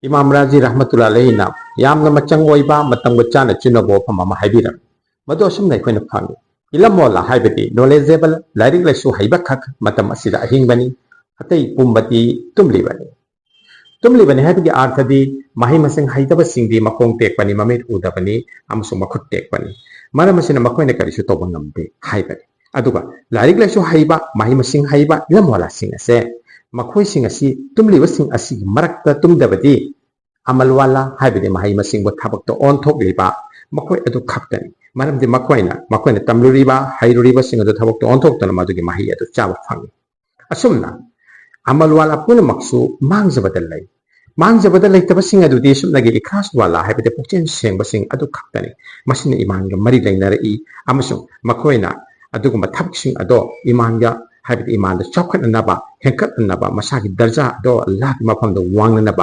Imam Razi Rahmatullah Aleihi na yamna machang oiba matangwa chana chunabo phamama haibiram mado asumna akhona phangi ilamola haibati knowledgeable lairik laisu haiba khak matam asida ahingbani atei pumbati tumlibani haibagi arthadi mahi masing haitaba singdi makong tekpani mamit udabani amsu makhut tekpani maram asina makoina karisu toba ngamde haibani aduga lairik laisu haiba mahi masing haiba ilamola sing ase makhoi sing asi tumliba sing asi marakta tumdabadi amalwala haibadi mahi masing bo thabakto on thok liba makhoi adu khaktani maramdi makoina tamluriba hairuriba sing adu thabakto on thok tana madugi mahi adu chaba phangi asumna amalwala puna maksu mangjabada laitaba sing adu di sumnagi ikhlas wala haibadi pukchen sengba sing adu khaktani masina imanga mari lainari amasung makoina aduguma thabak sing ado imanga haibadi imanda chokhat naba hengkat naba masagi darja do Allah mafamda wangnaba